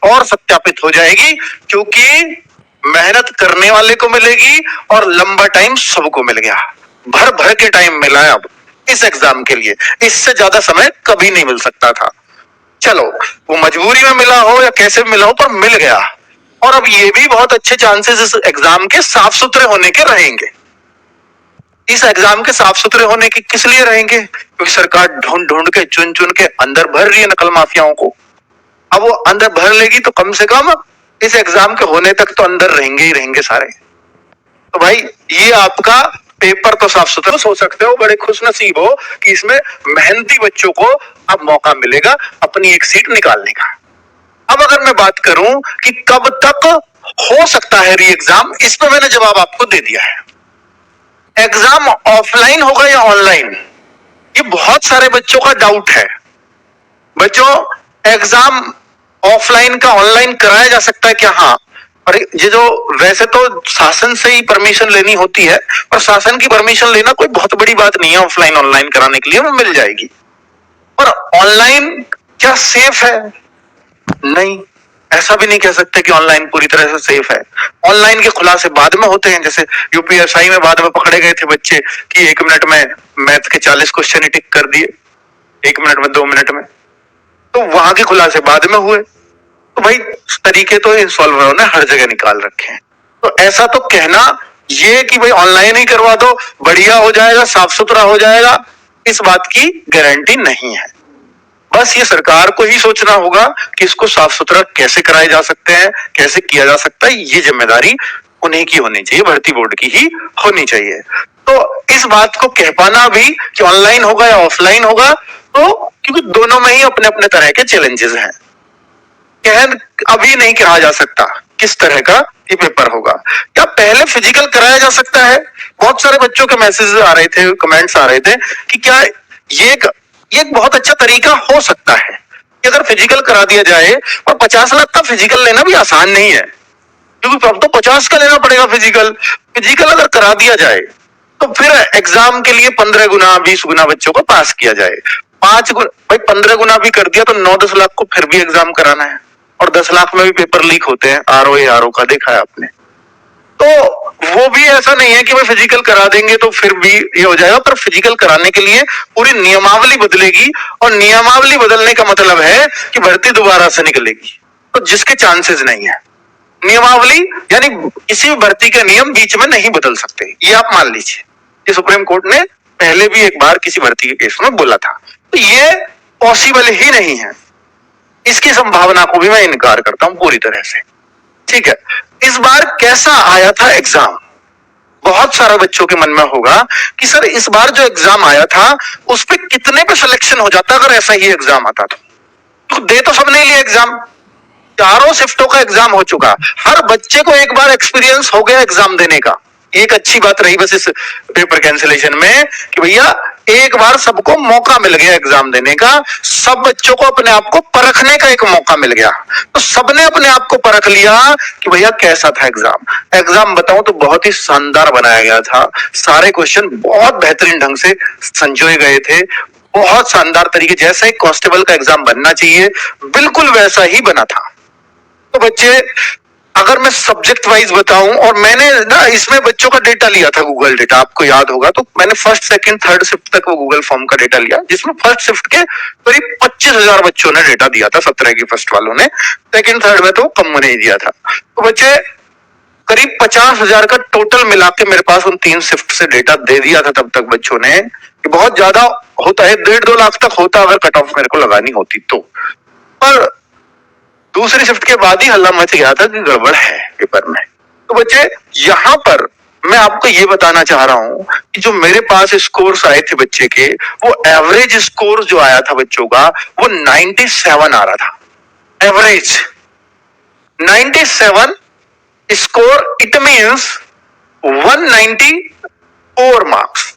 और सत्यापित हो जाएगी, क्योंकि मेहनत करने वाले को मिलेगी और लंबा टाइम सबको मिल गया, भर भर के टाइम मिला है अब इस एग्जाम के लिए। इससे ज्यादा समय कभी नहीं मिल सकता था। चलो वो मजबूरी में मिला हो या कैसे मिला हो, पर मिल गया। और अब ये भी बहुत अच्छे चांसेस इस एग्जाम के साफ सुथरे होने के रहेंगे। इस एग्जाम के साफ सुथरे होने के किस लिए रहेंगे? क्योंकि सरकार ढूंढ ढूंढ के चुन चुन के अंदर भर रही है नकल माफियाओं को। अब वो अंदर भर लेगी तो कम से कम इस एग्जाम के होने तक तो अंदर रहेंगे ही रहेंगे सारे। तो भाई ये आपका पेपर तो साफ सुथरा हो सकते हो, बड़े खुश नसीब हो कि इसमें मेहनती बच्चों को अब मौका मिलेगा अपनी एक सीट निकालने का। अब अगर मैं बात करूं कि कब तक हो सकता है री एग्जाम, इस पर मैंने जवाब आपको दे दिया है। एग्जाम ऑफलाइन होगा या ऑनलाइन, ये बहुत सारे बच्चों का डाउट है। बच्चों, एग्जाम ऑफलाइन का ऑनलाइन कराया जा सकता है क्या? हाँ। और ये जो वैसे तो शासन से ही परमिशन लेनी होती है, और शासन की परमिशन लेना कोई बहुत बड़ी बात नहीं है ऑफलाइन ऑनलाइन कराने के लिए, वो मिल जाएगी। और ऑनलाइन क्या सेफ है? नहीं, ऐसा भी नहीं कह सकते कि ऑनलाइन पूरी तरह से सेफ है। ऑनलाइन के खुलासे बाद में होते हैं, जैसे यूपीएसआई में बाद में पकड़े गए थे बच्चे कि 1 मिनट में मैथ के 40 क्वेश्चन ही टिक कर दिए, 1 मिनट में 2 मिनट में, तो वहां के खुलासे बाद में हुए। तो भाई तरीके तो इंसॉल्वरों ने हर जगह निकाल रखे हैं। तो ऐसा तो कहना ये कि भाई ऑनलाइन ही करवा दो बढ़िया हो जाएगा, साफ सुथरा हो जाएगा, इस बात की गारंटी नहीं है। बस ये सरकार को ही सोचना होगा कि इसको साफ सुथरा कैसे कराए जा सकते हैं, कैसे किया जा सकता है। ये जिम्मेदारी उन्हीं की होनी चाहिए, भर्ती बोर्ड की ही होनी चाहिए। तो इस बात को कह पाना भी कि ऑनलाइन होगा या ऑफलाइन होगा, तो क्योंकि दोनों में ही अपने अपने तरह के चैलेंजेस हैं, अभी नहीं कहा जा सकता किस तरह का ये पेपर होगा। क्या पहले फिजिकल कराया जा सकता है? बहुत सारे बच्चों के मैसेज आ रहे थे, कमेंट्स आ रहे थे कि क्या ये एक बहुत अच्छा तरीका हो सकता है कि अगर फिजिकल करा दिया जाए। और 50 लाख का फिजिकल लेना भी आसान नहीं है, क्योंकि अब तो 50 का लेना पड़ेगा फिजिकल। फिजिकल अगर करा दिया जाए तो फिर एग्जाम के लिए 15 गुना 20 गुना बच्चों को पास किया जाए। 5 गुना भाई 15 गुना भी कर दिया तो 9-10 लाख को फिर भी एग्जाम कराना है, और 10 लाख में भी पेपर लीक होते हैं, आरओ का देखा है आपने। तो वो भी ऐसा नहीं है कि भाई फिजिकल करा देंगे तो फिर भी ये हो जाएगा, पर फिजिकल कराने के लिए पूरी नियमावली बदलेगी, और नियमावली बदलने का मतलब है कि भर्ती दोबारा से निकलेगी, तो जिसके चांसेस नहीं है। नियमावली यानी किसी भी भर्ती के नियम बीच में नहीं बदल सकते, ये आप मान लीजिए। ये सुप्रीम कोर्ट ने पहले भी एक बार किसी भर्ती के केस में बोला था, तो ये पॉसिबल ही नहीं है। इसकी संभावना को भी मैं इनकार करता हूं पूरी तरह से। ठीक है, इस बार कैसा आया था एग्जाम? बहुत सारे बच्चों के मन में होगा कि सर इस बार जो एग्जाम आया था उस पे कितने पे सिलेक्शन हो जाता अगर ऐसा ही एग्जाम आता तो दे तो सबने लिया एग्जाम, चारों शिफ्टों का एग्जाम हो चुका, हर बच्चे को एक बार एक्सपीरियंस हो गया एग्जाम देने का। एक अच्छी बात रही बस इस पेपर कैंसिलेशन में कि भैया एक बार सबको मौका मिल गया एग्जाम देने का, सब बच्चों को अपने आप को परखने का एक मौका मिल गया। तो सबने अपने आप को परख लिया कि भैया कैसा था एग्जाम। एग्जाम बताऊं तो बहुत ही शानदार बनाया गया था, सारे क्वेश्चन बहुत बेहतरीन ढंग से संजोए गए थे, बहुत शानदार तरीके, जैसा एक कांस्टेबल का एग्जाम बनना चाहिए बिल्कुल वैसा ही बना था। तो बच्चे अगर मैं सब्जेक्ट वाइज बताऊं, और मैंने ना इसमें बच्चों का डेटा लिया था, गूगल डेटा, आपको याद होगा, तो मैंने फर्स्ट सेकंड थर्ड शिफ्ट तक वो गूगल फॉर्म का डेटा लिया, जिसमें फर्स्ट शिफ्ट के करीब 25,000 बच्चों ने डेटा दिया था, 17 की फर्स्ट वालों ने, सेकंड थर्ड में तो कम नहीं दिया था। तो बच्चे करीब 50,000 का टोटल मिला के मेरे पास उन 3 शिफ्ट से डेटा दे दिया था तब तक बच्चों ने, कि बहुत ज्यादा होता है, 1.5-2 लाख तक होता अगर कट ऑफ मेरे को लगानी होती तो। पर दूसरी शिफ्ट के बाद ही हल्ला मच गया था कि गड़बड़ है पेपर में। तो बच्चे यहां पर मैं आपको ये बताना चाह रहा हूं कि जो मेरे पास स्कोर्स आए थे बच्चे के, वो एवरेज स्कोर जो आया था बच्चों का वो 97 आ रहा था। Average 97 score, it means 194 marks.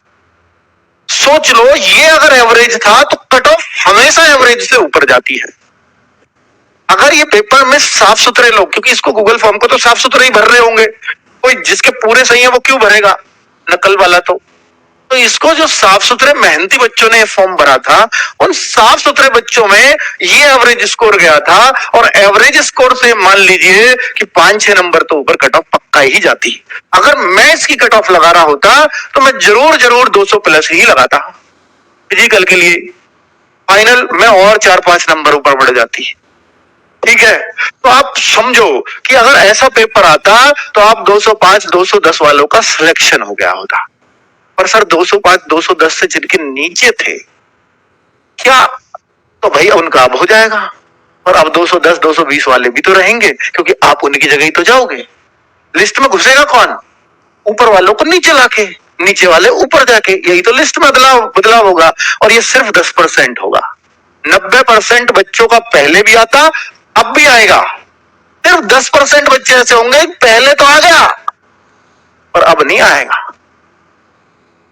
सोच लो ये अगर एवरेज था तो कट ऑफ हमेशा एवरेज से ऊपर जाती है। अगर ये पेपर में साफ सुथरे लोग, क्योंकि इसको गूगल फॉर्म को तो साफ सुथरे ही भर रहे होंगे, कोई जिसके पूरे सही है वो क्यों भरेगा नकल वाला? तो तो इसको जो साफ सुथरे मेहनती बच्चों ने फॉर्म भरा था, उन साफ सुथरे बच्चों में ये एवरेज स्कोर गया था, और एवरेज स्कोर से मान लीजिए कि 5-6 नंबर तो ऊपर कट ऑफ पक्का ही जाती। अगर मैं इसकी कट ऑफ लगा रहा होता तो मैं जरूर जरूर 200 प्लस ही लगाता फिजिकल के लिए। फाइनल में और 4-5 नंबर ऊपर बढ़ जाती। ठीक है, तो आप समझो कि अगर ऐसा पेपर आता तो आप 205 210 वालों का सिलेक्शन हो गया होता। पर सर 205 210 से जिनके नीचे थे क्या, तो भाई उनका अब हो जाएगा, और अब 210 220 वाले भी तो रहेंगे, क्योंकि आप उनकी जगह ही तो जाओगे। लिस्ट में घुसेगा कौन? ऊपर वालों को नीचे लाके, नीचे वाले ऊपर जाके, यही तो लिस्ट में बदलाव होगा। और ये सिर्फ 10% होगा। 90% बच्चों का पहले भी आता, अब भी आएगा। सिर्फ 10% बच्चे ऐसे होंगे पहले तो आ गया और अब नहीं आएगा।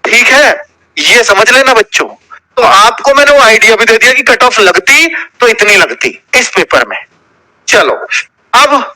ठीक है, ये समझ लेना बच्चों। तो आपको मैंने वो आइडिया भी दे दिया कि कट ऑफ लगती तो इतनी लगती इस पेपर में। चलो अब